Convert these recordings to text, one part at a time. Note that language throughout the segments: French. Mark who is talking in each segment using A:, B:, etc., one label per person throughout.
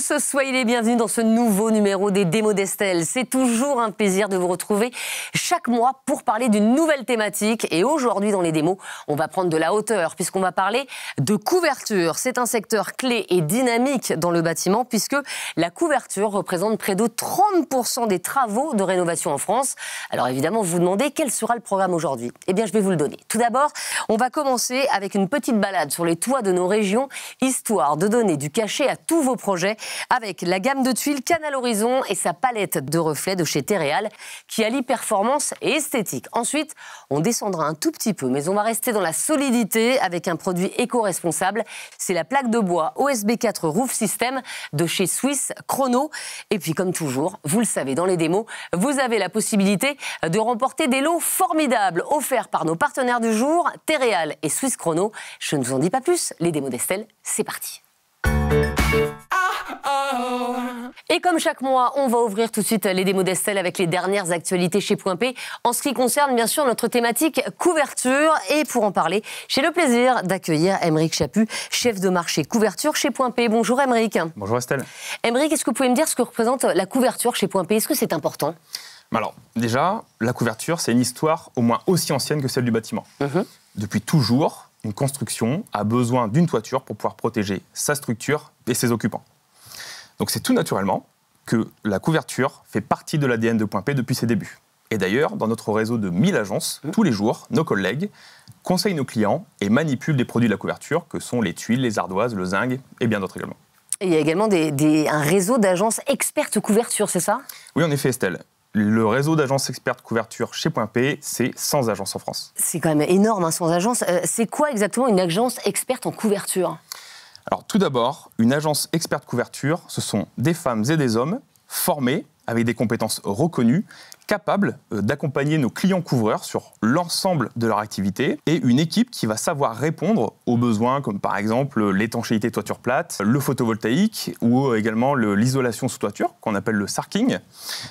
A: tous, soyez les bienvenus dans ce nouveau numéro des démos d'Estelle. C'est toujours un plaisir de vous retrouver chaque mois pour parler d'une nouvelle thématique. Et aujourd'hui dans les démos, on va prendre de la hauteur puisqu'on va parler de couverture. C'est un secteur clé et dynamique dans le bâtiment puisque la couverture représente près de 30% des travaux de rénovation en France. Alors évidemment, vous vous demandez quel sera le programme aujourd'hui. Eh bien, je vais vous le donner. Tout d'abord, on va commencer avec une petite balade sur les toits de nos régions, histoire de donner du cachet à tous vos projets avec la gamme de tuiles Canal Horizon et sa palette de reflets de chez Terreal qui allie performance et esthétique. Ensuite, on descendra un tout petit peu, mais on va rester dans la solidité avec un produit éco-responsable. C'est la plaque de bois OSB4 Roof System de chez Swiss Chrono. Et puis, comme toujours, vous le savez, dans les démos, vous avez la possibilité de remporter des lots formidables offerts par nos partenaires du jour, Terreal et Swiss Chrono. Je ne vous en dis pas plus, les démos d'Estelle, c'est parti. Et comme chaque mois, on va ouvrir tout de suite les démos d'Estelle avec les dernières actualités chez Point P en ce qui concerne bien sûr notre thématique couverture. Et pour en parler, j'ai le plaisir d'accueillir Aymeric Chaput, chef de marché couverture chez Point P. Bonjour Aymeric.
B: Bonjour Estelle.
A: Aymeric, est-ce que vous pouvez me dire ce que représente la couverture chez Point P? Est-ce que c'est important?
B: Alors déjà, la couverture, c'est une histoire au moins aussi ancienne que celle du bâtiment. Depuis toujours, une construction a besoin d'une toiture pour pouvoir protéger sa structure et ses occupants. Donc c'est tout naturellement que la couverture fait partie de l'ADN de Point P depuis ses débuts. Et d'ailleurs, dans notre réseau de 1000 agences, tous les jours, nos collègues conseillent nos clients et manipulent des produits de la couverture que sont les tuiles, les ardoises, le zinc et bien d'autres également.
A: Et il y a également un réseau d'agences expertes couverture, c'est ça?
B: Oui, en effet Estelle. Le réseau d'agences expertes couverture chez Point P, c'est 100 agences en France.
A: C'est quand même énorme, 100 agences. C'est quoi exactement une agence experte en couverture?
B: Alors tout d'abord, une agence experte couverture, ce sont des femmes et des hommes formés avec des compétences reconnues, capables d'accompagner nos clients couvreurs sur l'ensemble de leur activité et une équipe qui va savoir répondre aux besoins comme par exemple l'étanchéité toiture plate, le photovoltaïque ou également l'isolation sous toiture qu'on appelle le sarking.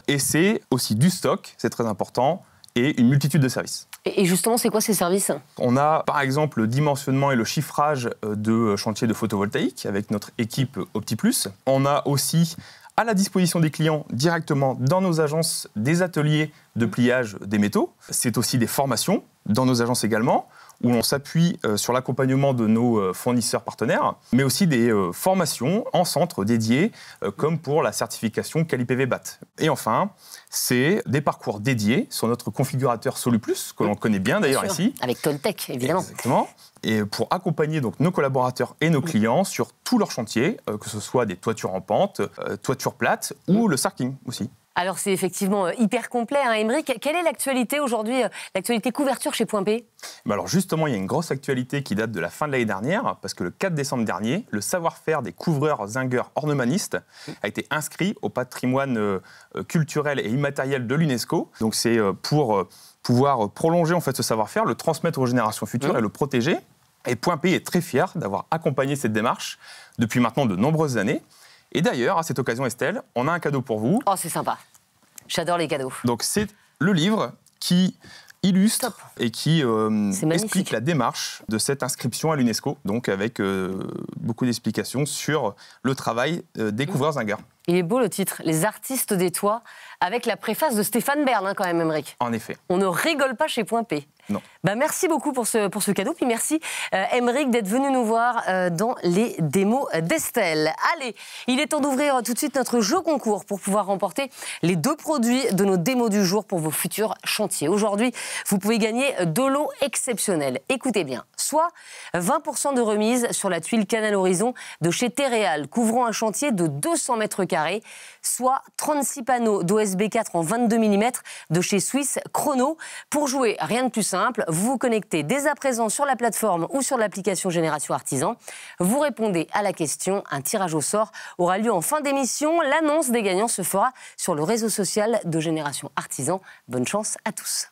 B: Et c'est aussi du stock, c'est très important, et une multitude de services.
A: Et justement, c'est quoi ces services?
B: On a par exemple le dimensionnement et le chiffrage de chantiers de photovoltaïque avec notre équipe OptiPlus. On a aussi à la disposition des clients directement dans nos agences des ateliers de pliage des métaux. C'est aussi des formations dans nos agences également, où on s'appuie sur l'accompagnement de nos fournisseurs partenaires, mais aussi des formations en centre dédiés, comme pour la certification Quali-PV BAT. Et enfin, c'est des parcours dédiés sur notre configurateur SoluPlus, que l'on connaît bien d'ailleurs ici.
A: Avec Toltec, évidemment.
B: Exactement. Et pour accompagner donc nos collaborateurs et nos clients sur tous leurs chantiers, que ce soit des toitures en pente, toitures plates ou le sarking aussi.
A: Alors c'est effectivement hyper complet, hein, Aymeric. Quelle est l'actualité aujourd'hui, l'actualité couverture chez Point P?
B: Alors justement, il y a une grosse actualité qui date de la fin de l'année dernière, parce que le 4 décembre dernier, le savoir-faire des couvreurs zingueurs ornemanistes a été inscrit au patrimoine culturel et immatériel de l'UNESCO. Donc c'est pour pouvoir prolonger en fait ce savoir-faire, le transmettre aux générations futures et le protéger. Et Point P est très fier d'avoir accompagné cette démarche depuis maintenant de nombreuses années. Et d'ailleurs, à cette occasion, Estelle, on a un cadeau pour vous.
A: Oh, c'est sympa. J'adore les cadeaux.
B: Donc, c'est le livre qui illustre et qui explique la démarche de cette inscription à l'UNESCO, donc avec beaucoup d'explications sur le travail des couvreurs zingueurs.
A: Il est beau le titre, Les artistes des toits, avec la préface de Stéphane Bern, hein, quand même, Aymeric.
B: En effet.
A: On ne rigole pas chez Point P.
B: Non.
A: Merci beaucoup pour ce cadeau. Puis merci, Aymeric, d'être venu nous voir dans les démos d'Estelle. Allez, il est temps d'ouvrir tout de suite notre jeu concours pour pouvoir remporter les 2 produits de nos démos du jour pour vos futurs chantiers. Aujourd'hui, vous pouvez gagner 2 lots exceptionnels. Écoutez bien, soit 20% de remise sur la tuile Canal Horizon de chez Terreal, couvrant un chantier de 200 mètres carrés, soit 36 panneaux d'OSB4 en 22 mm de chez Swiss Chrono. Pour jouer, rien de plus simple, vous vous connectez dès à présent sur la plateforme ou sur l'application Génération Artisan. Vous répondez à la question, un tirage au sort aura lieu en fin d'émission. L'annonce des gagnants se fera sur le réseau social de Génération Artisan. Bonne chance à tous.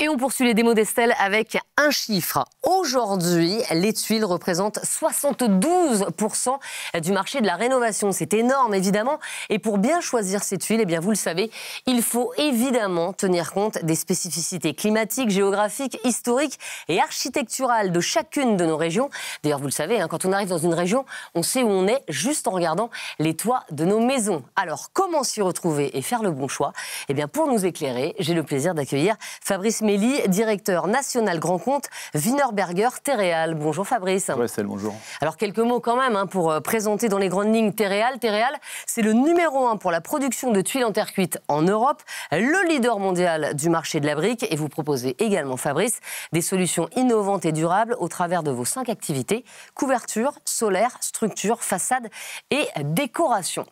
A: Et on poursuit les démos d'Estelle avec un chiffre. Aujourd'hui, les tuiles représentent 72% du marché de la rénovation. C'est énorme, évidemment. Et pour bien choisir ces tuiles, eh bien, vous le savez, il faut évidemment tenir compte des spécificités climatiques, géographiques, historiques et architecturales de chacune de nos régions. D'ailleurs, vous le savez, hein, quand on arrive dans une région, on sait où on est juste en regardant les toits de nos maisons. Alors, comment s'y retrouver et faire le bon choix? Eh bien, pour nous éclairer, j'ai le plaisir d'accueillir Fabrice Méli, directeur national grand compte Wienerberger Terreal. Bonjour Fabrice.
C: Ouais, Estelle, bonjour.
A: Alors quelques mots quand même hein, pour présenter dans les grandes lignes Terreal. Terreal, c'est le numéro 1 pour la production de tuiles en terre cuite en Europe, le leader mondial du marché de la brique, et vous proposez également, Fabrice, des solutions innovantes et durables au travers de vos 5 activités: couverture, solaire, structure, façade et décoration.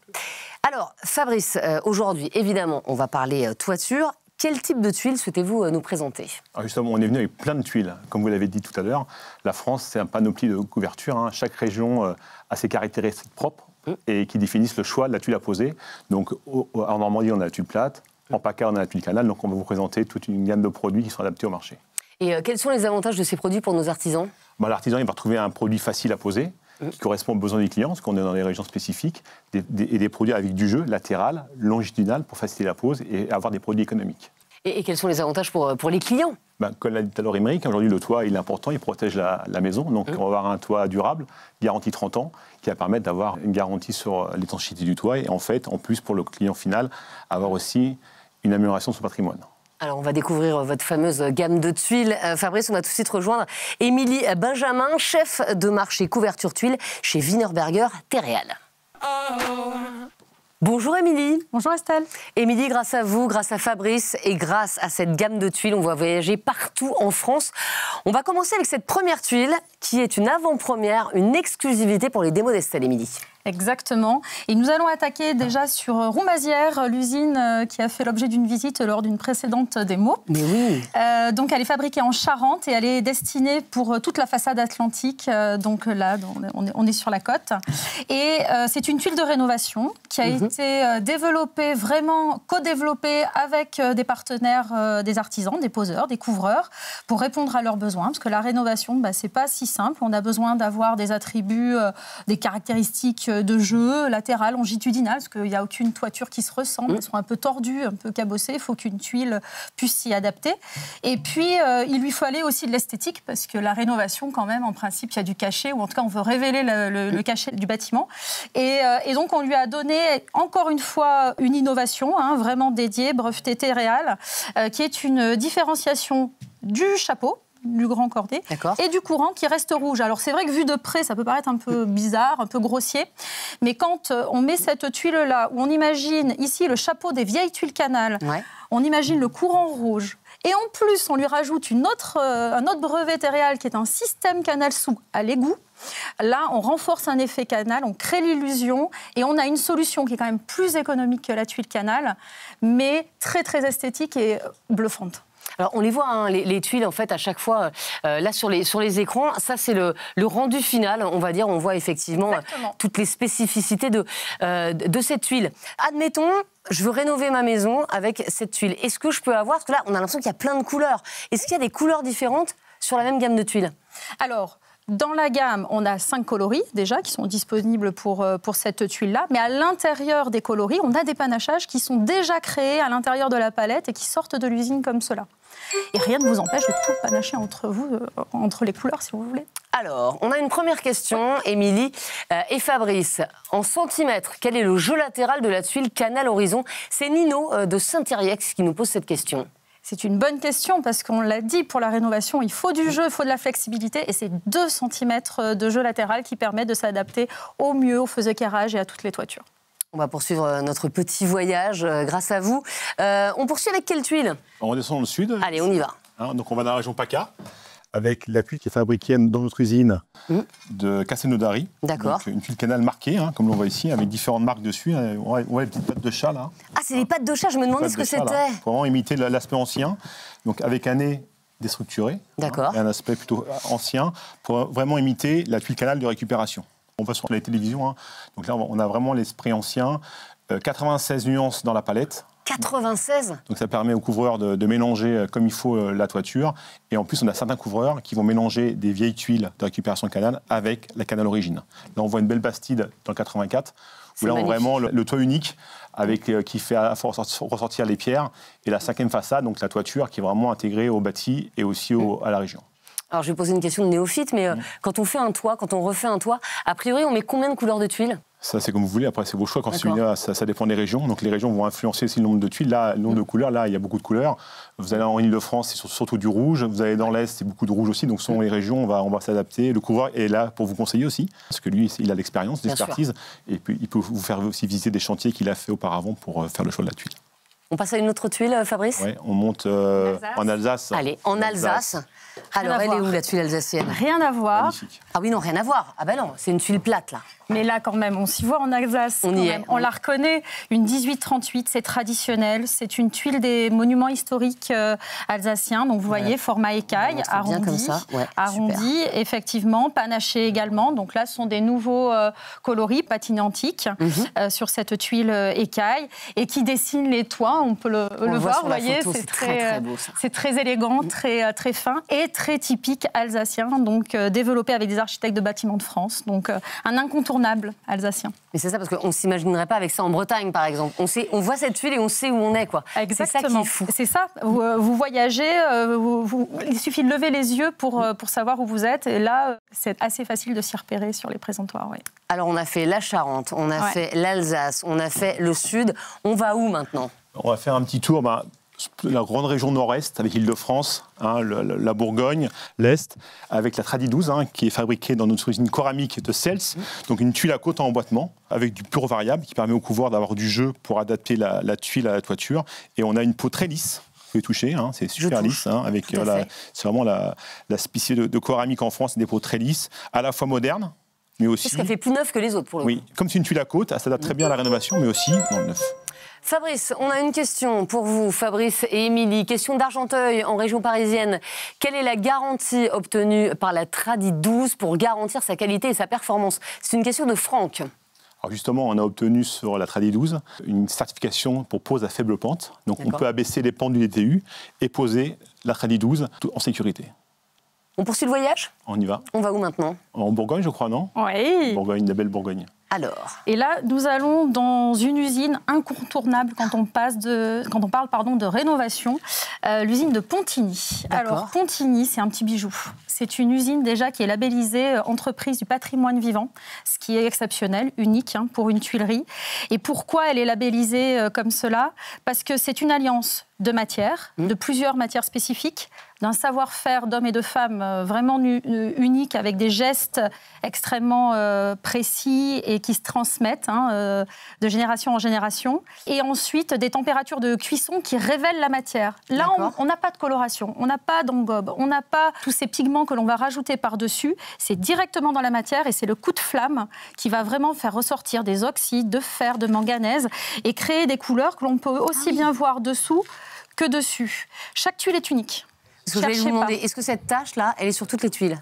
A: Alors Fabrice, aujourd'hui évidemment on va parler toiture. Quel type de tuiles souhaitez-vous nous présenter?
C: Alors justement, on est venu avec plein de tuiles. Comme vous l'avez dit tout à l'heure, la France, c'est un panoplie de couverture. Hein. Chaque région a ses caractéristiques propres et qui définissent le choix de la tuile à poser. Donc, en Normandie, on a la tuile plate. En PACA, on a la tuile canal. Donc, on va vous présenter toute une gamme de produits qui sont adaptés au marché. Et
A: quels sont les avantages de ces produits pour nos artisans?
C: L'artisan, il va retrouver un produit facile à poser, qui correspond aux besoins du client, parce qu'on est dans des régions spécifiques, et des produits avec du jeu latéral, longitudinal, pour faciliter la pose et avoir des produits économiques.
A: Et quels sont les avantages pour les clients?
C: Comme l'a dit tout à l'heure Émeric, aujourd'hui le toit il est important, il protège la maison. Donc on va avoir un toit durable, garantie 30 ans, qui va permettre d'avoir une garantie sur l'étanchéité du toit. Et en fait, en plus pour le client final, avoir aussi une amélioration de son patrimoine.
A: Alors, on va découvrir votre fameuse gamme de tuiles. Fabrice, on va tout de suite rejoindre Émilie Benjamin, chef de marché couverture tuiles chez Wienerberger Terreal. Bonjour Émilie.
D: Bonjour Estelle.
A: Émilie, grâce à vous, grâce à Fabrice et grâce à cette gamme de tuiles, on va voyager partout en France. On va commencer avec cette première tuile qui est une avant-première, une exclusivité pour les démos d'Estelle, Émilie.
D: Exactement. Et nous allons attaquer déjà sur Roumazières, l'usine qui a fait l'objet d'une visite lors d'une précédente démo.
A: Mais oui.
D: Donc elle est fabriquée en Charente et elle est destinée pour toute la façade atlantique. Donc là, on est sur la côte. Et c'est une tuile de rénovation qui a été développée, vraiment co-développée avec des partenaires, des artisans, des poseurs, des couvreurs, pour répondre à leurs besoins. Parce que la rénovation, c'est pas si simple. On a besoin d'avoir des attributs, des caractéristiques de jeu, latéral, longitudinal, parce qu'il n'y a aucune toiture qui se ressemble, elles sont un peu tordues, un peu cabossées, il faut qu'une tuile puisse s'y adapter. Et puis, il lui fallait aussi de l'esthétique, parce que la rénovation, quand même, en principe, il y a du cachet, ou en tout cas, on veut révéler le cachet du bâtiment. Et donc, on lui a donné, encore une fois, une innovation, vraiment dédiée, brevetée Terreal, qui est une différenciation du chapeau, du grand cordé, et du courant qui reste rouge. Alors c'est vrai que vu de près, ça peut paraître un peu bizarre, un peu grossier, mais quand on met cette tuile-là, où on imagine ici le chapeau des vieilles tuiles canal, on imagine le courant rouge, et en plus on lui rajoute un autre brevet Terreal qui est un système canal sous à l'égout. Là, on renforce un effet canal, on crée l'illusion, et on a une solution qui est quand même plus économique que la tuile canal, mais très très esthétique et bluffante.
A: Alors, on les voit, hein, les tuiles, en fait, à chaque fois, là, sur les écrans. Ça, c'est le rendu final, on va dire. On voit effectivement toutes les spécificités de cette tuile. Admettons, je veux rénover ma maison avec cette tuile. Est-ce que je peux avoir... Parce que là, on a l'impression qu'il y a plein de couleurs. Est-ce qu'il y a des couleurs différentes sur la même gamme de tuiles?
D: Alors... Dans la gamme, on a 5 coloris déjà qui sont disponibles pour cette tuile-là. Mais à l'intérieur des coloris, on a des panachages qui sont déjà créés à l'intérieur de la palette et qui sortent de l'usine comme cela. Et rien ne vous empêche de tout panacher entre vous, entre les couleurs, si vous voulez.
A: Alors, on a une première question, Émilie et Fabrice. En centimètres, quel est le jeu latéral de la tuile Canal Horizon? C'est Nino de Saint-Iriex qui nous pose cette question.
D: C'est une bonne question parce qu'on l'a dit, pour la rénovation, il faut du jeu, il faut de la flexibilité et c'est 2 cm de jeu latéral qui permet de s'adapter au mieux au feu éclairage et à toutes les toitures.
A: On va poursuivre notre petit voyage grâce à vous. On poursuit avec quelle tuile?
C: On redescend dans le sud.
A: Allez, on y va.
C: Donc on va dans la région PACA, avec la tuile qui est fabriquée dans notre usine de Castelnaudary.
A: D'accord.
C: Donc une tuile canal marquée, comme l'on voit ici, avec différentes marques dessus. On voit les petites pattes de chat, là.
A: Ah, c'est les pattes de chat, je me demandais ce que c'était.
C: Pour vraiment imiter l'aspect ancien, donc avec un nez déstructuré.
A: D'accord.
C: Et un aspect plutôt ancien, pour vraiment imiter la tuile canal de récupération. On va sur la télévision, donc là on a vraiment l'esprit ancien, 96 nuances dans la palette,
A: 96.
C: Donc ça permet aux couvreurs de mélanger comme il faut la toiture. Et en plus, on a certains couvreurs qui vont mélanger des vieilles tuiles de récupération de canal avec la canal origine. Là, on voit une belle Bastide dans le 84, où là, on voit vraiment le toit unique avec, qui fait à la fois ressortir les pierres. Et la 5e façade, donc la toiture, qui est vraiment intégrée au bâti et aussi à la région.
A: Alors, je vais poser une question de néophyte, mais quand on fait un toit, quand on refait un toit, a priori, on met combien de couleurs de tuiles ?
C: Ça, c'est comme vous voulez. Après, c'est vos choix. Quand ça dépend des régions. Donc, les régions vont influencer aussi le nombre de tuiles. Là, le nombre de couleurs, là, il y a beaucoup de couleurs. Vous allez en Ile-de-France, c'est surtout du rouge. Vous allez dans l'Est, c'est beaucoup de rouge aussi. Donc, selon les régions, on va s'adapter. Le couvreur est là pour vous conseiller aussi. Parce que lui, il a l'expérience, l'expertise. Et puis, il peut vous faire aussi visiter des chantiers qu'il a fait auparavant pour faire le choix de la tuile.
A: On passe à une autre tuile, Fabrice ?
C: Oui, on monte en Alsace.
A: Allez, en Alsace. Alors, elle est où, la tuile alsacienne ?
D: Rien à voir.
C: Magnifique.
A: Ah oui, non, rien à voir. Ah ben non, c'est une tuile plate, là.
D: Mais là, quand même, on s'y voit en Alsace. On la reconnaît. Une 1838, c'est traditionnel. C'est une tuile des monuments historiques alsaciens. Donc, vous voyez, format écaille, arrondi.
A: Bien comme ça. Ouais,
D: arrondi, effectivement, panaché également. Donc là, ce sont des nouveaux coloris patinés antiques sur cette tuile écaille et qui dessinent les toits. On peut le voir, vous voyez.
A: C'est très beau, ça.
D: C'est très élégant, très fin et très typique alsacien. Donc, développé avec des architectes de bâtiments de France. Donc, un incontournable alsacien.
A: Mais c'est ça, parce qu'on ne s'imaginerait pas avec ça en Bretagne, par exemple. On voit cette tuile et on sait où on est, quoi.
D: Exactement.
A: C'est ça qui est fou.
D: C'est ça. Vous voyagez, il suffit de lever les yeux pour savoir où vous êtes. Et là, c'est assez facile de s'y repérer sur les présentoirs. Oui.
A: Alors, on a fait la Charente, on a fait l'Alsace, on a fait le Sud. On va où maintenant ?
C: On va faire un petit tour. La grande région nord-est, avec l'Île-de-France, la Bourgogne, l'Est, avec la Tradi 12, qui est fabriquée dans notre usine coramique de Cels. Donc une tuile à côte en emboîtement, avec du pur variable, qui permet au couvreur d'avoir du jeu pour adapter la tuile à la toiture. Et on a une peau très lisse. Vous pouvez toucher, c'est super lisse. C'est vraiment la spécialité de coramique en France, c'est des peaux très lisses, à la fois modernes, mais aussi...
A: Parce qu'elle fait plus neuve que les autres, pour le coup.
C: Oui, comme c'est une tuile à côte, elle s'adapte très bien à la rénovation, mais aussi dans le neuf.
A: Fabrice, on a une question pour vous, Fabrice et Émilie. Question d'Argenteuil, en région parisienne. Quelle est la garantie obtenue par la Tradi 12 pour garantir sa qualité et sa performance ? C'est une question de Franck.
C: Alors justement, on a obtenu sur la Tradi 12 une certification pour pose à faible pente. Donc on peut abaisser les pentes du DTU et poser la Tradi 12 en sécurité.
A: On poursuit le voyage ?
C: On y va.
A: On va où maintenant ?
C: En Bourgogne, je crois, non ?
D: Oui.
C: Bourgogne, la belle Bourgogne.
A: Alors.
D: Et là, nous allons dans une usine incontournable quand on parle de rénovation, l'usine de Pontigny. Alors, Pontigny, c'est un petit bijou. C'est une usine déjà qui est labellisée entreprise du patrimoine vivant, ce qui est exceptionnel, unique pour une tuilerie. Et pourquoi elle est labellisée comme cela ? Parce que c'est une alliance de matières, de plusieurs matières spécifiques, d'un savoir-faire d'hommes et de femmes vraiment unique, avec des gestes extrêmement précis et qui se transmettent de génération en génération. Et ensuite, des températures de cuisson qui révèlent la matière. Là, on n'a pas de coloration, on n'a pas d'engobe, on n'a pas tous ces pigments que l'on va rajouter par-dessus. C'est directement dans la matière et c'est le coup de flamme qui va vraiment faire ressortir des oxydes, de fer, de manganèse et créer des couleurs que l'on peut aussi bien voir dessous que dessus. Chaque tuile est unique.
A: Je vais vous demander, est-ce que cette tache-là, elle est sur toutes les tuiles ?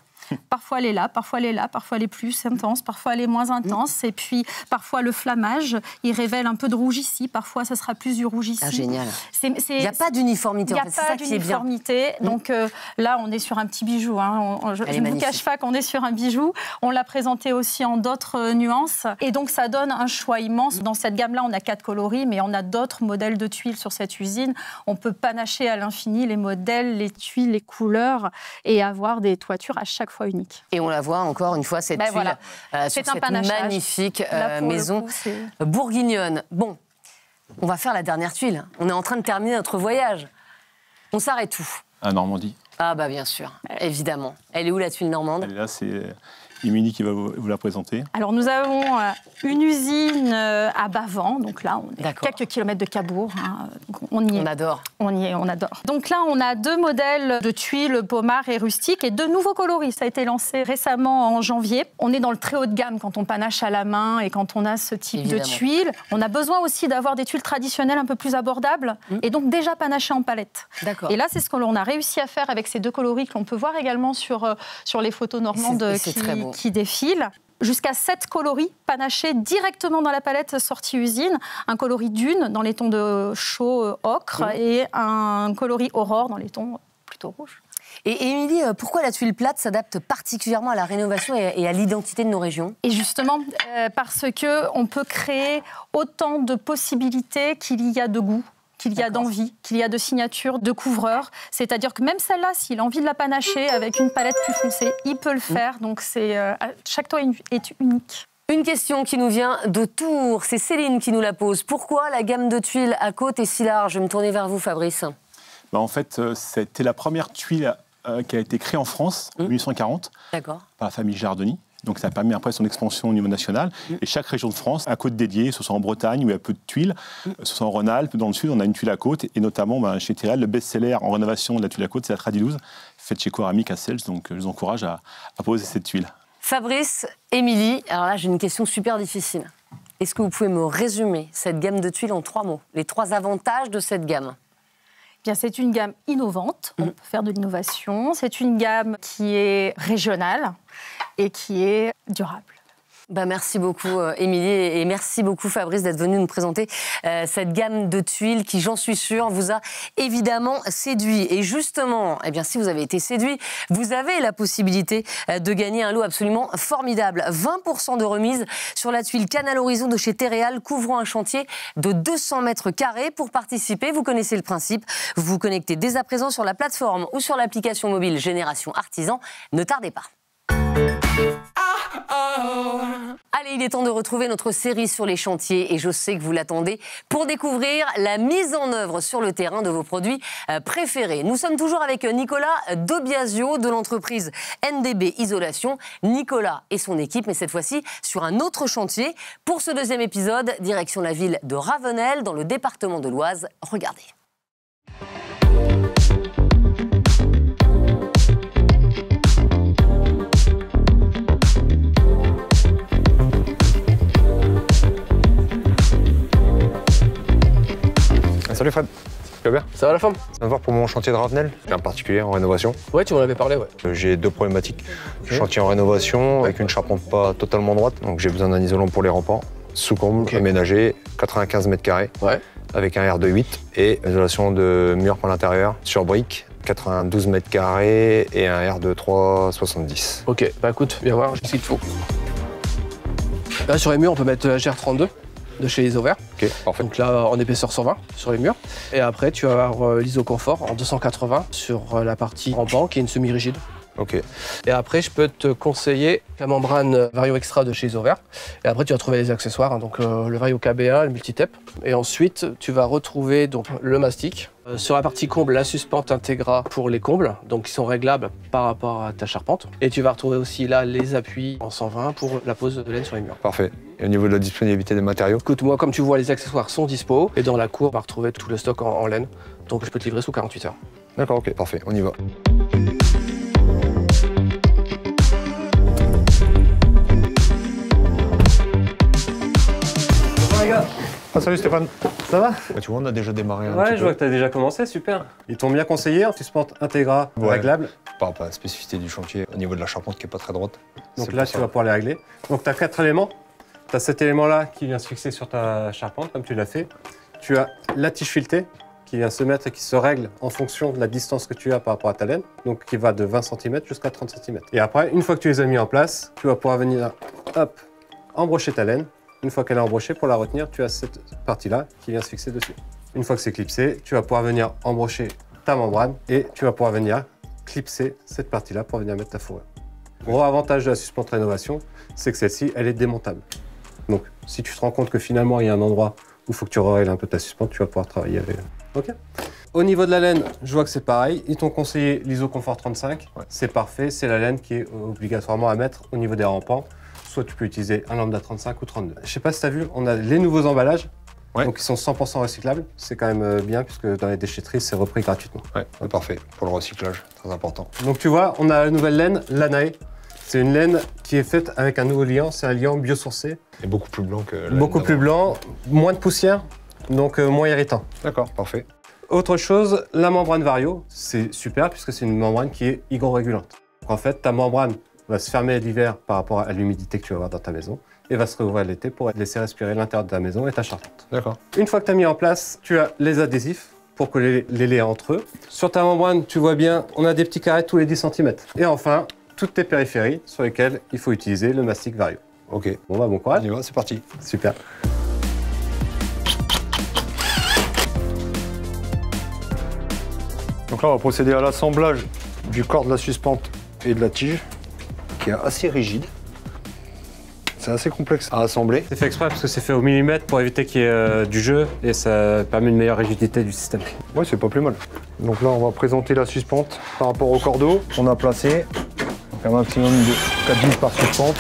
D: Parfois elle est là, parfois elle est là, parfois elle est plus intense, parfois elle est moins intense. Et puis parfois le flammage, il révèle un peu de rouge ici, parfois ça sera plus du rouge ici.
A: Ah, génial. Il n'y a pas d'uniformité, en fait. C'est ça qui est bien. Il n'y a pas d'uniformité. Donc là, on est sur un petit bijou. Je ne vous cache pas qu'on est sur un bijou. On l'a présenté aussi en d'autres nuances. Et donc ça donne un choix immense. Dans cette gamme-là, on a 4 coloris, mais on a d'autres modèles de tuiles sur cette usine. On peut panacher à l'infini les modèles, les tuiles, les couleurs et avoir des toitures à chaque fois unique. Et on la voit encore une fois, cette tuile, sur cette magnifique maison bourguignonne. Bon, on va faire la dernière tuile. On est en train de terminer notre voyage. On s'arrête où ?
C: À Normandie.
A: Ah bah bien sûr, évidemment. Elle est où la tuile normande ?
C: Elle est là, c'est Émilie qui va vous la présenter.
D: Alors nous avons une usine à Bavent, donc là on est à quelques kilomètres de Cabourg. On y est.
A: On adore.
D: On y est, on adore. Donc là on a 2 modèles de tuiles pommard et rustique et 2 nouveaux coloris. Ça a été lancé récemment en janvier. On est dans le très haut de gamme quand on panache à la main et quand on a ce type de tuiles. On a besoin aussi d'avoir des tuiles traditionnelles un peu plus abordables et donc déjà panachées en palette. D'accord. Et là c'est ce que l'on a réussi à faire avec ces 2 coloris que l'on peut voir également sur les photos normandes qui défilent. jusqu'à 7 coloris panachés directement dans la palette sortie usine. Un coloris dune dans les tons de chaud ocre et un coloris aurore dans les tons plutôt rouges.
A: Et Émilie, pourquoi la tuile plate s'adapte particulièrement à la rénovation et à l'identité de nos régions?
D: Et justement, parce qu'on peut créer autant de possibilités qu'il y a de goût, qu'il y a d'envie, qu'il y a de signatures, de couvreurs. C'est-à-dire que même celle-là, s'il a envie de la panacher avec une palette plus foncée, il peut le faire. Donc chaque toit est unique.
A: Une question qui nous vient de Tours, c'est Céline qui nous la pose. Pourquoi la gamme de tuiles à côte est si large? Je vais me tourner vers vous, Fabrice.
C: En fait, c'était la première tuile qui a été créée en France en 1840 par la famille Giardoni. Donc ça a permis après son expansion au niveau national. Et chaque région de France a un côte dédié, ce soit en Bretagne où il y a peu de tuiles, ce soit en Rhône-Alpes, dans le sud on a une tuile à côte. Et notamment chez Terrel, le best-seller en rénovation de la tuile à côte, c'est la Tradilouse, faite chez Coramic à Selge. Donc je vous encourage à poser cette tuile.
A: Fabrice, Émilie, alors là j'ai une question super difficile. Est-ce que vous pouvez me résumer cette gamme de tuiles en 3 mots? Les 3 avantages de cette gamme?
D: Bien, c'est une gamme innovante, on peut faire de l'innovation. C'est une gamme qui est régionale et qui est durable.
A: Merci beaucoup Émilie et merci beaucoup Fabrice d'être venu nous présenter cette gamme de tuiles qui, j'en suis sûre, vous a évidemment séduit. Et justement, si vous avez été séduit, vous avez la possibilité de gagner un lot absolument formidable. 20% de remise sur la tuile Canal Horizon de chez Terreal couvrant un chantier de 200 mètres carrés. Pour participer, vous connaissez le principe, vous vous connectez dès à présent sur la plateforme ou sur l'application mobile Génération Artisan. Ne tardez pas. Allez, il est temps de retrouver notre série sur les chantiers et je sais que vous l'attendez pour découvrir la mise en œuvre sur le terrain de vos produits préférés. Nous sommes toujours avec Nicolas Dobiasio de l'entreprise NDB Isolation. Nicolas et son équipe, mais cette fois-ci sur un autre chantier. Pour ce 2e épisode, direction la ville de Ravenel dans le département de l'Oise. Regardez.
E: Salut Fred, tu vas bien?
F: Ça va la forme?
E: Je viens de voir pour mon chantier de Ravenel, j'ai un particulier en rénovation.
F: Ouais, tu m'en avais parlé, ouais.
E: J'ai 2 problématiques. Chantier en rénovation avec une charpente pas totalement droite, donc j'ai besoin d'un isolant pour les remparts. Sous-comble, aménagé, 95 mètres carrés, avec un R de 8 et isolation de mur par l'intérieur sur briques, 92 mètres carrés et un R de 3,70.
F: Ok, écoute, viens voir ce qu'il te faut. Là, sur les murs, on peut mettre la GR32. De chez Isover.
E: Ok, parfait.
F: Donc là, en épaisseur 120 sur les murs. Et après, tu vas avoir l'Isoconfort en 280 sur la partie rampant, qui est une semi-rigide.
E: Ok.
F: Et après, je peux te conseiller la membrane Vario Extra de chez Isover. Et après, tu vas trouver les accessoires, donc le Vario KB1, le Multitep. Et ensuite, tu vas retrouver donc, le mastic. Sur la partie comble, la suspente Integra pour les combles, donc qui sont réglables par rapport à ta charpente. Et tu vas retrouver aussi là les appuis en 120 pour la pose de laine sur les murs.
E: Parfait. Et au niveau de la disponibilité des matériaux?
F: Écoute, moi, comme tu vois, les accessoires sont dispo. Et dans la cour, on va retrouver tout le stock en laine. Donc je peux te livrer sous 48 heures.
E: D'accord, ok, parfait, on y va.
F: Bonjour les gars.
C: Ah, salut Stéphane.
G: Ça va?
E: Tu vois, on a déjà démarré un petit
G: Ouais,
E: peu.
G: je vois que tu as déjà commencé, super. Ils t'ont bien conseillé, en suspente Integra réglable.
E: Par rapport à la spécificité du chantier, au niveau de la charpente qui n'est pas très droite.
G: Donc là, tu vas pouvoir les régler. Donc tu as 4 éléments. Tu as cet élément-là qui vient se fixer sur ta charpente, comme tu l'as fait. Tu as la tige filetée qui vient se mettre et qui se règle en fonction de la distance que tu as par rapport à ta laine, donc qui va de 20 cm jusqu'à 30 cm. Et après, une fois que tu les as mis en place, tu vas pouvoir venir, hop, embrocher ta laine. Une fois qu'elle est embrochée, pour la retenir, tu as cette partie-là qui vient se fixer dessus. Une fois que c'est clipsé, tu vas pouvoir venir embrocher ta membrane et tu vas pouvoir venir clipser cette partie-là pour venir mettre ta fourrure. Gros avantage de la suspente rénovation, c'est que celle-ci, elle est démontable. Donc, si tu te rends compte que finalement, il y a un endroit où il faut que tu règles un peu ta suspente, tu vas pouvoir travailler avec. Ok. Au niveau de la laine, je vois que c'est pareil. Ils t'ont conseillé l'Isoconfort 35. Ouais. C'est parfait, c'est la laine qui est obligatoirement à mettre au niveau des rampants. Soit tu peux utiliser un lambda 35 ou 32. Je sais pas si tu as vu, on a les nouveaux emballages. Ouais. Donc ils sont 100% recyclables. C'est quand même bien puisque dans les déchetteries, c'est repris gratuitement.
E: Ouais, parfait. Pour le recyclage, très important.
G: Donc tu vois, on a la nouvelle laine, l'Anae. C'est une laine qui est faite avec un nouveau liant. C'est un liant biosourcé.
E: Et beaucoup plus blanc que la laine
G: beaucoup plus blanc, moins de poussière, donc moins irritant.
E: D'accord, parfait.
G: Autre chose, la membrane Vario, c'est super puisque c'est une membrane qui est hygrorégulante. En fait, ta membrane va se fermer l'hiver par rapport à l'humidité que tu vas avoir dans ta maison et va se rouvrir l'été pour laisser respirer l'intérieur de ta maison et ta charpente.
E: D'accord.
G: Une fois que tu as mis en place, tu as les adhésifs pour coller les laits entre eux. Sur ta membrane, tu vois bien, on a des petits carrés tous les 10 cm. Et enfin, toutes tes périphéries sur lesquelles il faut utiliser le mastic Vario.
E: Ok.
G: Bon bah bon courage.
E: On y va, c'est parti.
G: Super.
E: Donc là, on va procéder à l'assemblage du corps de la suspente et de la tige, qui est assez rigide. C'est assez complexe à assembler.
G: C'est fait exprès parce que c'est fait au millimètre pour éviter qu'il y ait du jeu et ça permet une meilleure rigidité du système.
E: Ouais, c'est pas plus mal. Donc là, on va présenter la suspente par rapport au cordeau. On a placé un maximum de 4 vis par suspente.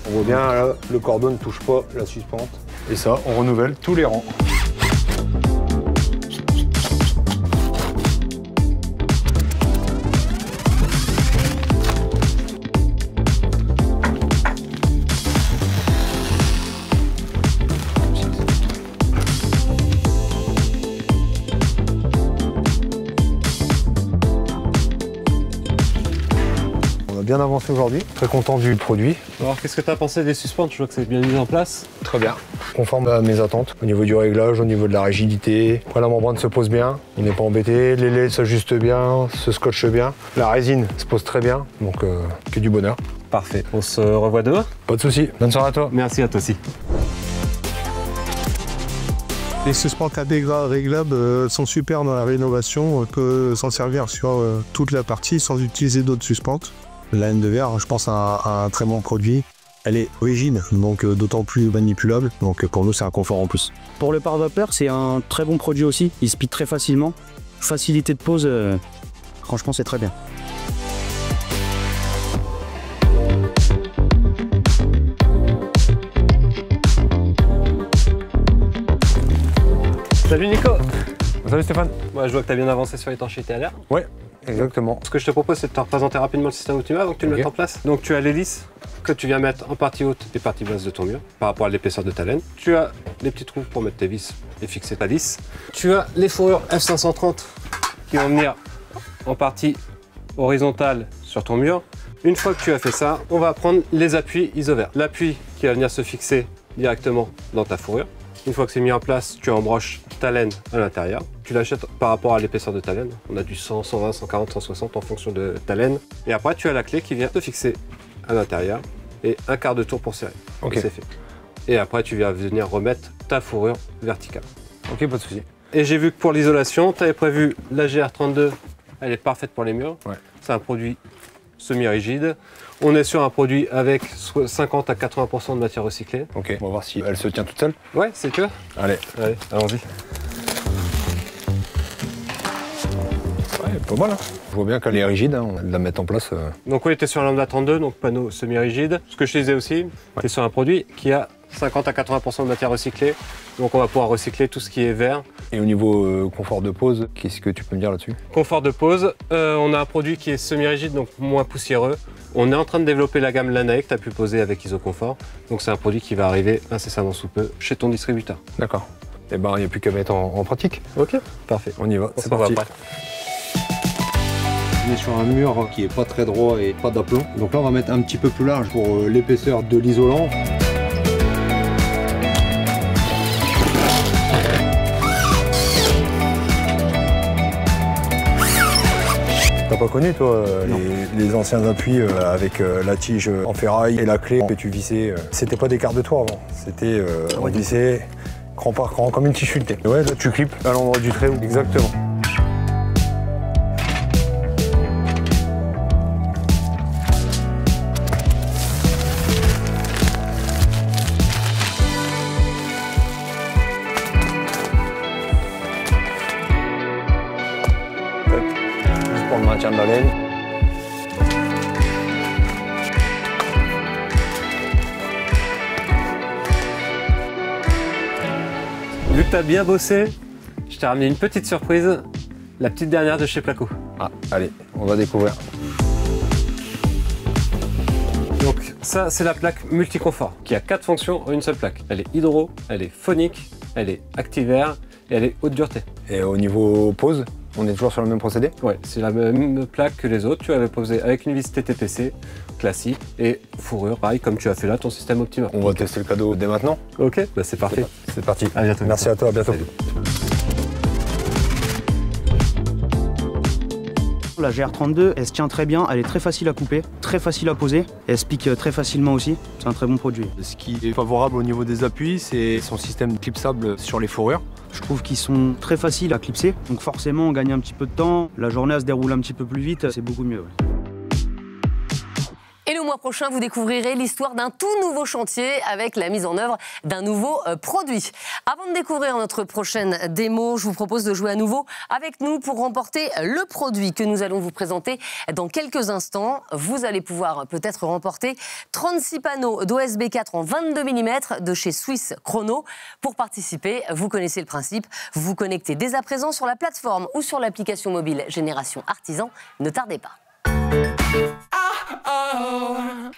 E: On voit bien, là, le cordeau ne touche pas la suspente. Et ça, on renouvelle tous les rangs. Bien avancé aujourd'hui, très content du produit.
G: Alors qu'est-ce que tu as pensé des suspentes? Je vois que c'est bien mis en place.
E: Très bien, conforme à mes attentes au niveau du réglage, au niveau de la rigidité. Après, la membrane se pose bien, on n'est pas embêté, les laits s'ajustent bien, se scotchent bien. La résine se pose très bien, donc que du bonheur.
G: Parfait, on se revoit demain.
E: Pas de soucis, bonne soirée à toi.
G: Merci à toi aussi.
H: Les suspentes intégrales réglables sont super dans la rénovation. On peut s'en servir sur toute la partie sans utiliser d'autres suspentes. La laine de verre, je pense, à un très bon produit. Elle est rigide, donc d'autant plus manipulable. Donc pour nous, c'est un confort en plus.
I: Pour le pare-vapeur, c'est un très bon produit aussi. Il se plie très facilement. Facilité de pose, franchement, c'est très bien.
G: Salut Nico.
E: Salut Stéphane.
G: Moi, je vois que tu as bien avancé sur l'étanchéité à l'air.
E: Ouais, exactement.
G: Ce que je te propose, c'est de te représenter rapidement le système Optima avant que tu le mettes en place. Donc tu as l'hélice que tu viens mettre en partie haute et partie basse de ton mur par rapport à l'épaisseur de ta laine. Tu as les petits trous pour mettre tes vis et fixer ta lisse. Tu as les fourrures F530 qui vont venir en partie horizontale sur ton mur. Une fois que tu as fait ça, on va prendre les appuis iso-verts. L'appui qui va venir se fixer directement dans ta fourrure. Une fois que c'est mis en place, tu embroches ta laine à l'intérieur. Tu l'achètes par rapport à l'épaisseur de ta laine. On a du 100, 120, 140, 160 en fonction de ta laine. Et après, tu as la clé qui vient te fixer à l'intérieur et un quart de tour pour serrer.
E: Ok.
G: C'est fait. Et après, tu viens venir remettre ta fourrure verticale.
E: Ok, pas de souci.
G: Et j'ai vu que pour l'isolation, tu avais prévu la GR32. Elle est parfaite pour les murs.
E: Ouais.
G: C'est un produit semi-rigide. On est sur un produit avec 50 à 80% de matière recyclée.
E: Ok, on va voir si elle se tient toute seule.
G: Ouais, c'est que.
E: Allez.
G: Allez, allons-y.
E: Ouais, pas mal. Hein. Je vois bien qu'elle est rigide, hein. On va la mettre en place.
G: Donc oui, tu es sur un lambda 32, donc panneau semi-rigide. Ce que je te disais aussi, tu es sur un produit qui a 50 à 80% de matière recyclée. Donc on va pouvoir recycler tout ce qui est verre.
E: Et au niveau confort de pose, qu'est-ce que tu peux me dire là-dessus?
G: Confort de pose, on a un produit qui est semi-rigide, donc moins poussiéreux. On est en train de développer la gamme Lanae que tu as pu poser avec Isoconfort. Donc c'est un produit qui va arriver incessamment sous peu chez ton distributeur.
E: D'accord. Eh ben, il n'y a plus qu'à mettre en pratique.
G: Ok, parfait.
E: On y va,
G: On
E: c'est
G: s'en va
E: parti.
G: après.
E: On est sur un mur qui est pas très droit et pas d'aplomb. Donc là, on va mettre un petit peu plus large pour l'épaisseur de l'isolant. T'as pas connu, toi, les anciens appuis avec la tige en ferraille et la clé que tu vissais? C'était pas des quarts de tour avant. C'était, on vissait cran par cran, comme une tige filetée. Ouais, là, tu clips à l'endroit du trait. Exactement. Juste pour le maintien de la laine.
G: Vu que tu as bien bossé, je t'ai ramené une petite surprise, la petite dernière de chez Placo.
E: Ah, allez, on va découvrir.
G: Donc ça, c'est la plaque multiconfort qui a 4 fonctions en une seule plaque. Elle est hydro, elle est phonique, elle est activaire et elle est haute dureté.
E: Et au niveau pose, On est toujours sur le même procédé?
G: Ouais, c'est la même plaque que les autres. Tu avais posé avec une vis TTPC classique et fourrure, pareil comme tu as fait là, ton système Optima.
E: On va tester le cadeau dès maintenant.
G: Ok, bah c'est parfait.
E: C'est parti.
G: À bientôt.
E: Merci à toi, à bientôt.
G: Salut.
I: La GR32, elle se tient très bien, elle est très facile à couper, très facile à poser, et elle se pique très facilement aussi. C'est un très bon produit.
E: Ce qui est favorable au niveau des appuis, c'est son système clipsable sur les fourrures.
I: Je trouve qu'ils sont très faciles à clipser, donc forcément on gagne un petit peu de temps. La journée elle se déroule un petit peu plus vite, c'est beaucoup mieux. Ouais.
A: Et le mois prochain, vous découvrirez l'histoire d'un tout nouveau chantier avec la mise en œuvre d'un nouveau produit. Avant de découvrir notre prochaine démo, je vous propose de jouer à nouveau avec nous pour remporter le produit que nous allons vous présenter dans quelques instants. Vous allez pouvoir peut-être remporter 36 panneaux d'OSB 4 en 22 mm de chez Swiss Chrono. Pour participer, vous connaissez le principe, vous vous connectez dès à présent sur la plateforme ou sur l'application mobile Génération Artisan. Ne tardez pas.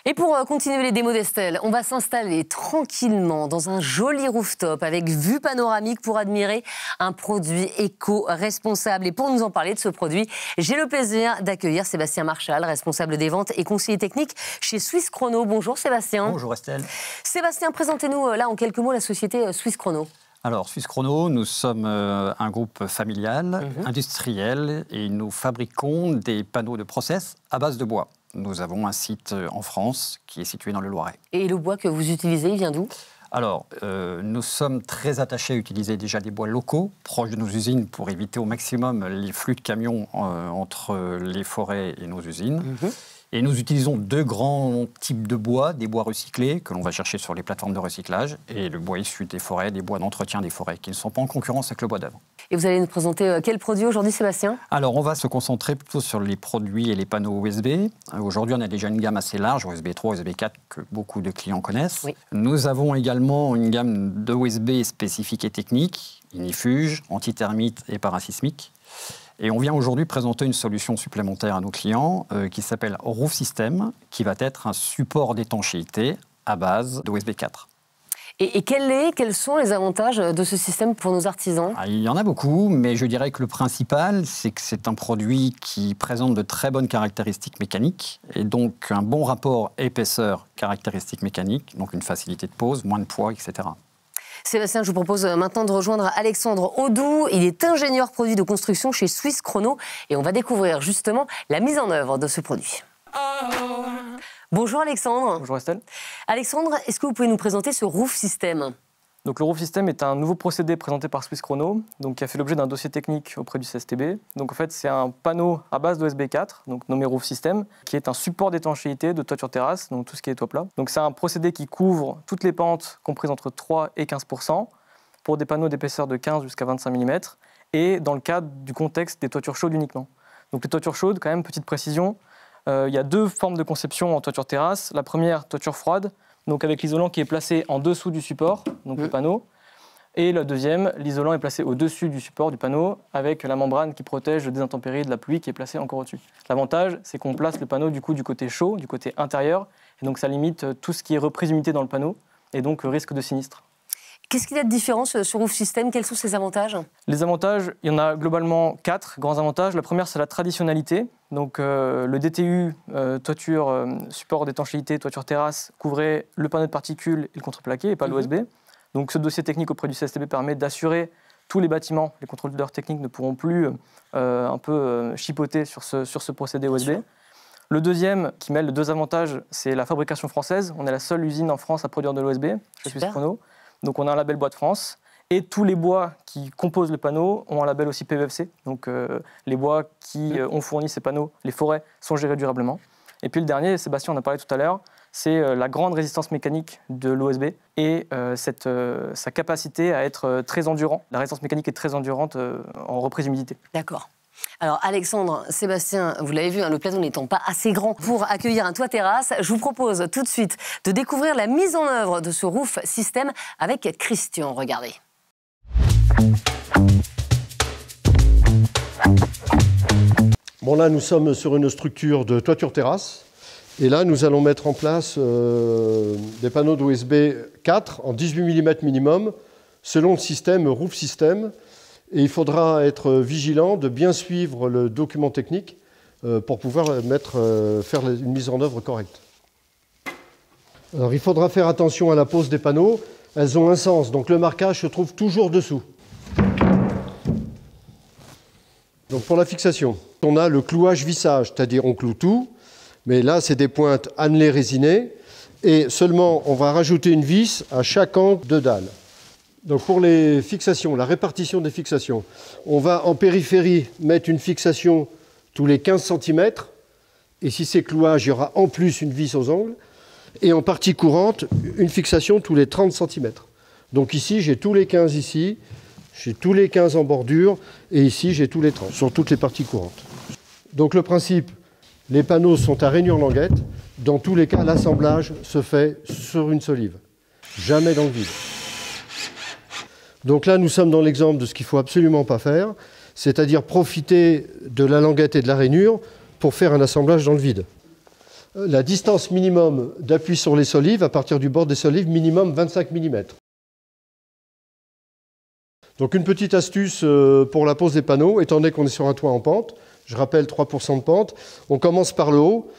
A: Et pour continuer les démos d'Estelle, on va s'installer tranquillement dans un joli rooftop avec vue panoramique pour admirer un produit éco-responsable. Et pour nous en parler de ce produit, j'ai le plaisir d'accueillir Sébastien Marchal, responsable des ventes et conseiller technique chez Swiss Chrono. Bonjour Sébastien.
J: Bonjour Estelle.
A: Sébastien, présentez-nous là en quelques mots la société Swiss Chrono.
J: Alors, Swiss Chrono, nous sommes un groupe familial, industriel, et nous fabriquons des panneaux de process à base de bois. Nous avons un site en France qui est situé dans le Loiret. Et
A: le bois que vous utilisez, il vient d'où ?
J: Alors, nous sommes très attachés à utiliser déjà des bois locaux, proches de nos usines, pour éviter au maximum les flux de camions entre les forêts et nos usines. Et nous utilisons deux grands types de bois, des bois recyclés que l'on va chercher sur les plateformes de recyclage et le bois issu des forêts, des bois d'entretien des forêts qui ne sont pas en concurrence avec le bois d'œuvre.
A: Et vous allez nous présenter quel produit aujourd'hui, Sébastien ?
J: Alors, on va se concentrer plutôt sur les produits et les panneaux OSB. Aujourd'hui, on a déjà une gamme assez large, OSB 3, OSB 4, que beaucoup de clients connaissent. Oui. Nous avons également une gamme d'OSB spécifique et technique, ignifuge, antithermite et parasismique. Et on vient aujourd'hui présenter une solution supplémentaire à nos clients qui s'appelle Roof System, qui va être un support d'étanchéité à base d'OSB 4.
A: Et quels sont les avantages de ce système pour nos artisans ?
J: Il y en a beaucoup, mais je dirais que le principal, c'est que c'est un produit qui présente de très bonnes caractéristiques mécaniques, et donc un bon rapport épaisseur-caractéristiques mécaniques, donc une facilité de pose, moins de poids, etc.
A: Sébastien, je vous propose maintenant de rejoindre Alexandre Audou. Il est ingénieur produit de construction chez Swiss Chrono et on va découvrir justement la mise en œuvre de ce produit. Bonjour Alexandre.
K: Bonjour Estelle.
A: Alexandre, est-ce que vous pouvez nous présenter ce Roof System ?
K: Donc, le Roof System est un nouveau procédé présenté par Swiss Chrono, donc, qui a fait l'objet d'un dossier technique auprès du CSTB. Donc, en fait, c'est un panneau à base d'OSB 4, donc nommé Roof System, qui est un support d'étanchéité de toiture terrasse, donc tout ce qui est toit plat. Donc, c'est un procédé qui couvre toutes les pentes comprises entre 3 et 15%, pour des panneaux d'épaisseur de 15 jusqu'à 25 mm, et dans le cadre du contexte des toitures chaudes uniquement. Donc, les toitures chaudes, quand même, petite précision, il y a deux formes de conception en toiture terrasse. La première, toiture froide, donc avec l'isolant qui est placé en dessous du support, donc le panneau. Et la deuxième, l'isolant est placé au-dessus du support du panneau avec la membrane qui protège des intempéries de la pluie qui est placée encore au-dessus. L'avantage, c'est qu'on place le panneau du côté chaud, du côté intérieur, et donc ça limite tout ce qui est reprise d'humidité dans le panneau, et donc risque de sinistre.
A: Qu'est-ce qu'il y a de différent sur Roof System ? Quels sont ses avantages ?
K: Les avantages, il y en a globalement 4 grands avantages. La première, c'est la traditionnalité. Donc le DTU, toiture, support d'étanchéité, toiture terrasse, couvrait le panneau de particules et le contreplaqué, et pas l'OSB. Donc ce dossier technique auprès du CSTB permet d'assurer tous les bâtiments. Les contrôleurs techniques ne pourront plus chipoter sur ce procédé OSB. Le deuxième, qui mêle les deux avantages, c'est la fabrication française. On est la seule usine en France à produire de l'OSB, chez Swiss Chrono. Donc on a un label Bois de France. Et tous les bois qui composent le panneau ont un label aussi PEFC. Donc les bois qui ont fourni ces panneaux, les forêts, sont gérés durablement. Et puis le dernier, Sébastien en a parlé tout à l'heure, c'est la grande résistance mécanique de l'OSB et sa capacité à être très endurant. La résistance mécanique est très endurante en reprise d'humidité.
A: D'accord. Alors Alexandre, Sébastien, vous l'avez vu, le plateau n'étant pas assez grand pour accueillir un toit terrasse, je vous propose tout de suite de découvrir la mise en œuvre de ce Roof System avec Christian. Regardez.
L: Bon, là, nous sommes sur une structure de toiture terrasse. Et là, nous allons mettre en place des panneaux d'OSB 4 en 18 mm minimum, selon le système Roof System. Et il faudra être vigilant de bien suivre le document technique pour pouvoir faire une mise en œuvre correcte. Alors il faudra faire attention à la pose des panneaux. Elles ont un sens, donc le marquage se trouve toujours dessous. Donc pour la fixation, on a le clouage vissage, c'est-à-dire on cloue tout, mais là c'est des pointes annelées résinées, et seulement on va rajouter une vis à chaque angle de dalle. Donc pour les fixations, la répartition des fixations, on va en périphérie mettre une fixation tous les 15 cm, et si c'est clouage, il y aura en plus une vis aux angles, et en partie courante, une fixation tous les 30 cm. Donc ici, j'ai tous les 15 ici, j'ai tous les 15 en bordure, et ici, j'ai tous les 30, sur toutes les parties courantes. Donc le principe, les panneaux sont à rainure languette. Dans tous les cas, l'assemblage se fait sur une solive, jamais dans le vide. Donc là, nous sommes dans l'exemple de ce qu'il ne faut absolument pas faire, c'est-à-dire profiter de la languette et de la rainure pour faire un assemblage dans le vide. La distance minimum d'appui sur les solives, à partir du bord des solives, minimum 25 mm. Donc une petite astuce pour la pose des panneaux, étant donné qu'on est sur un toit en pente, je rappelle 3% de pente, on commence par le haut.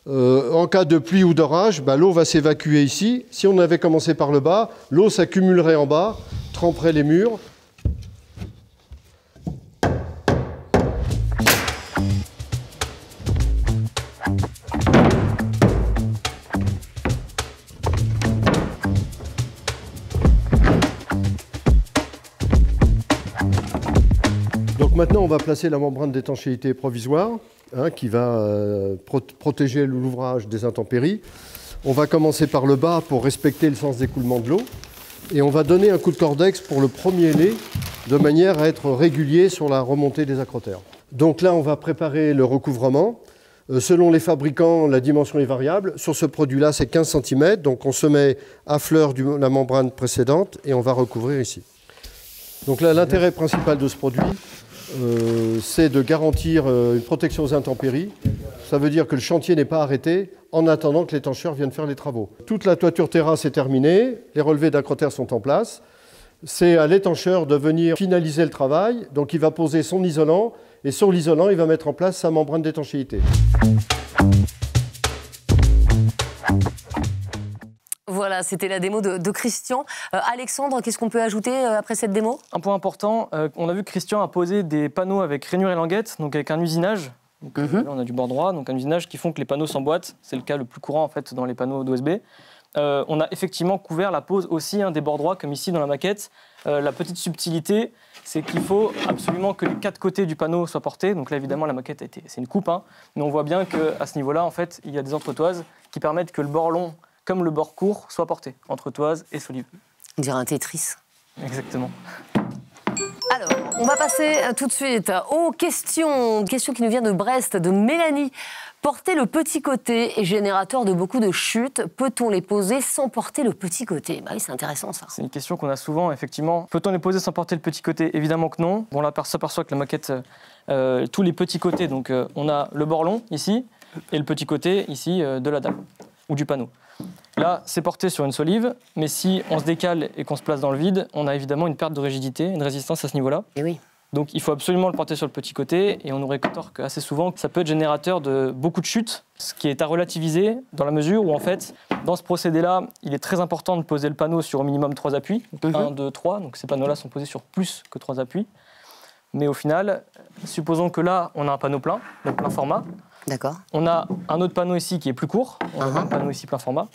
L: En cas de pluie ou d'orage, l'eau va s'évacuer ici. Si on avait commencé par le bas, l'eau s'accumulerait en bas, tremperait les murs. Donc maintenant, on va placer la membrane d'étanchéité provisoire qui va protéger l'ouvrage des intempéries. On va commencer par le bas pour respecter le sens d'écoulement de l'eau. Et on va donner un coup de cordex pour le premier lait de manière à être régulier sur la remontée des acrotères. Donc là, on va préparer le recouvrement. Selon les fabricants, la dimension est variable. Sur ce produit-là, c'est 15 cm. Donc on se met à fleur de la membrane précédente et on va recouvrir ici. Donc là, l'intérêt principal de ce produit, c'est de garantir une protection aux intempéries. Ça veut dire que le chantier n'est pas arrêté en attendant que l'étancheur vienne faire les travaux. Toute la toiture terrasse est terminée, les relevés d'acrotères sont en place. C'est à l'étancheur de venir finaliser le travail. Donc il va poser son isolant et sur l'isolant, il va mettre en place sa membrane d'étanchéité.
A: Voilà, c'était la démo de Christian. Alexandre, qu'est-ce qu'on peut ajouter après cette démo?
K: Un point important, on a vu que Christian a posé des panneaux avec rainure et languette, donc avec un usinage. Donc, là, on a du bord droit, donc un usinage qui font que les panneaux s'emboîtent. C'est le cas le plus courant en fait dans les panneaux d'OSB. On a effectivement couvert la pose aussi des bords droits, comme ici dans la maquette. La petite subtilité, c'est qu'il faut absolument que les 4 côtés du panneau soient portés. Donc là, évidemment, la maquette, c'est une coupe, mais on voit bien qu'à ce niveau-là, en fait, il y a des entretoises qui permettent que le bord long comme le bord court soit porté, entre toise et solive.
A: On dirait un Tetris.
K: Exactement.
A: Alors, on va passer tout de suite aux questions. Une question qui nous vient de Brest, de Mélanie. Porter le petit côté est générateur de beaucoup de chutes. Peut-on les poser sans porter le petit côté? Bah oui, c'est intéressant ça.
K: C'est une question qu'on a souvent, effectivement. Peut-on les poser sans porter le petit côté? Évidemment que non. Bon, là, on s'aperçoit que la maquette, tous les petits côtés, donc on a le bord long ici et le petit côté ici de la dalle ou du panneau. Là, c'est porté sur une solive, mais si on se décale et qu'on se place dans le vide, on a évidemment une perte de rigidité, une résistance à ce niveau-là.
A: Et oui.
K: Donc il faut absolument le porter sur le petit côté, et on nous rétorque assez souvent que ça peut être générateur de beaucoup de chutes, ce qui est à relativiser dans la mesure où en fait, dans ce procédé-là, il est très important de poser le panneau sur au minimum 3 appuis, 1, 2, 3, donc ces panneaux-là sont posés sur plus que 3 appuis. Mais au final, supposons que là, on a un panneau plein, donc plein format.
A: D'accord.
K: On a un autre panneau ici qui est plus court, on a un panneau ici plein format.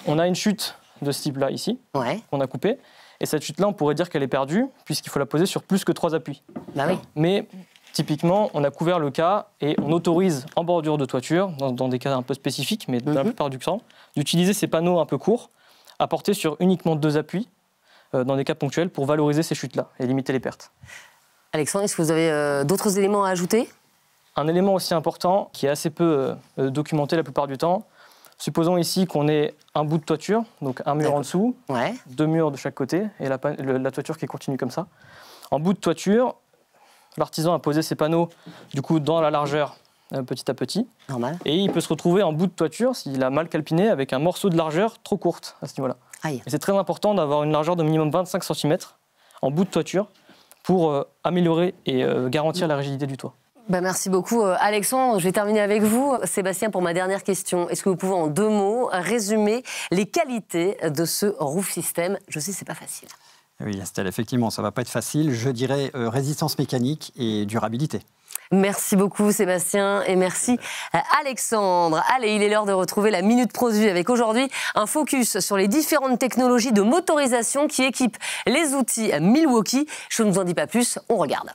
K: On a une chute de ce type-là ici, qu'on a coupée. Et cette chute-là, on pourrait dire qu'elle est perdue, puisqu'il faut la poser sur plus que 3 appuis.
A: Bah oui.
K: Mais typiquement, on a couvert le cas et on autorise en bordure de toiture, dans des cas un peu spécifiques, mais dans la plupart du temps, d'utiliser ces panneaux un peu courts à porter sur uniquement 2 appuis, dans des cas ponctuels, pour valoriser ces chutes-là et limiter les pertes.
A: Alexandre, est-ce que vous avez d'autres éléments à ajouter?
K: Un élément aussi important, qui est assez peu documenté la plupart du temps, supposons ici qu'on ait un bout de toiture, donc un mur en dessous, 2 murs de chaque côté, et la toiture qui continue comme ça. En bout de toiture, l'artisan a posé ses panneaux du coup, dans la largeur petit à petit.
A: Normal.
K: Et il peut se retrouver en bout de toiture, s'il a mal calpiné, avec un morceau de largeur trop courte à ce niveau-là.
A: Aïe.
K: Et c'est très important d'avoir une largeur de minimum 25 cm en bout de toiture, pour améliorer et garantir la rigidité du toit.
A: Merci beaucoup Alexandre. Je vais terminer avec vous. Sébastien, pour ma dernière question, est-ce que vous pouvez en 2 mots résumer les qualités de ce roof system? Je sais, c'est pas facile.
J: Oui, Estelle, effectivement, ça va pas être facile. Je dirais résistance mécanique et durabilité.
A: Merci beaucoup Sébastien et merci Alexandre. Allez, il est l'heure de retrouver la Minute Produit avec aujourd'hui un focus sur les différentes technologies de motorisation qui équipent les outils Milwaukee. Je ne vous en dis pas plus, on regarde.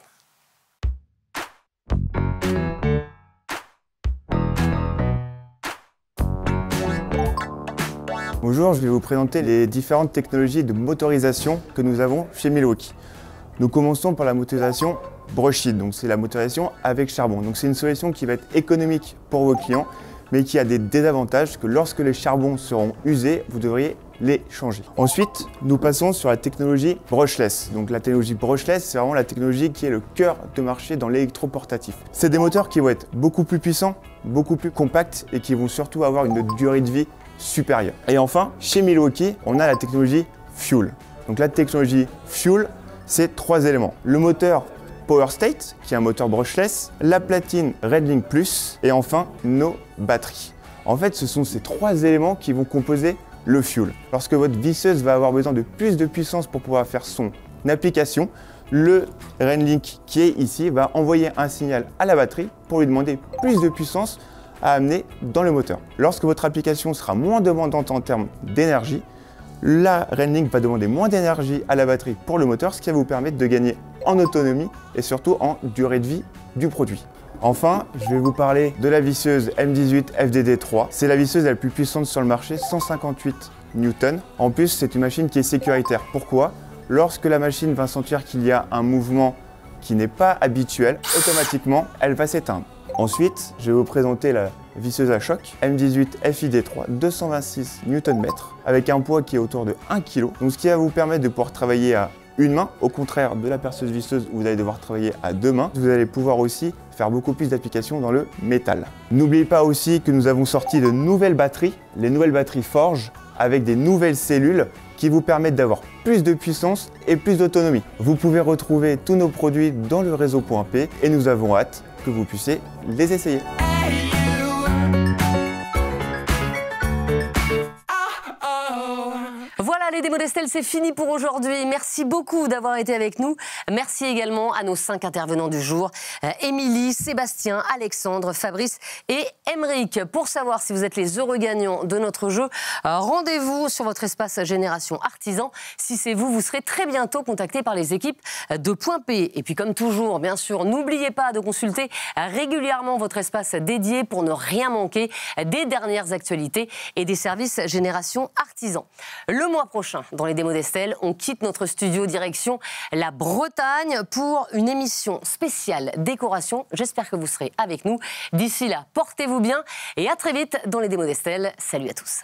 M: Bonjour, je vais vous présenter les différentes technologies de motorisation que nous avons chez Milwaukee. Nous commençons par la motorisation brushed, donc c'est la motorisation avec charbon. Donc c'est une solution qui va être économique pour vos clients, mais qui a des désavantages que lorsque les charbons seront usés, vous devriez les changer. Ensuite, nous passons sur la technologie brushless. Donc la technologie brushless, c'est vraiment la technologie qui est le cœur de marché dans l'électroportatif. C'est des moteurs qui vont être beaucoup plus puissants, beaucoup plus compacts et qui vont surtout avoir une durée de vie supérieure. Et enfin, chez Milwaukee, on a la technologie Fuel. Donc la technologie Fuel, c'est 3 éléments. Le moteur Power State, qui est un moteur brushless, la platine RedLink Plus et enfin nos batteries. En fait, ce sont ces 3 éléments qui vont composer le fuel. Lorsque votre visseuse va avoir besoin de plus de puissance pour pouvoir faire son application, le RedLink qui est ici va envoyer un signal à la batterie pour lui demander plus de puissance à amener dans le moteur. Lorsque votre application sera moins demandante en termes d'énergie, la RedLink va demander moins d'énergie à la batterie pour le moteur, ce qui va vous permettre de gagner en autonomie et surtout en durée de vie du produit. Enfin, je vais vous parler de la visseuse M18 FDD3. C'est la visseuse la plus puissante sur le marché, 158 Newtons. En plus, c'est une machine qui est sécuritaire. Pourquoi? Lorsque la machine va sentir qu'il y a un mouvement qui n'est pas habituel, automatiquement, elle va s'éteindre. Ensuite, je vais vous présenter la visseuse à choc M18 FID3, 226 Nm, avec un poids qui est autour de 1 kg. Donc, ce qui va vous permettre de pouvoir travailler à une main, au contraire de la perceuse visseuse où vous allez devoir travailler à 2 mains. Vous allez pouvoir aussi faire beaucoup plus d'applications dans le métal. N'oubliez pas aussi que nous avons sorti de nouvelles batteries, les nouvelles batteries Forge, avec des nouvelles cellules qui vous permettent d'avoir plus de puissance et plus d'autonomie. Vous pouvez retrouver tous nos produits dans le réseau .P et nous avons hâte que vous puissiez les essayer.
A: Voilà, les démos d'Estelle, c'est fini pour aujourd'hui. Merci beaucoup d'avoir été avec nous. Merci également à nos 5 intervenants du jour, Émilie, Sébastien, Alexandre, Fabrice et Émeric. Pour savoir si vous êtes les heureux gagnants de notre jeu, rendez-vous sur votre espace Génération Artisan. Si c'est vous, vous serez très bientôt contacté par les équipes de .P. Et puis comme toujours, bien sûr, n'oubliez pas de consulter régulièrement votre espace dédié pour ne rien manquer des dernières actualités et des services Génération Artisan. Le mois prochain, dans les démos d'Estelle, on quitte notre studio direction la Bretagne pour une émission spéciale décoration. J'espère que vous serez avec nous. D'ici là, portez-vous bien et à très vite dans les démos d'Estelle. Salut à tous.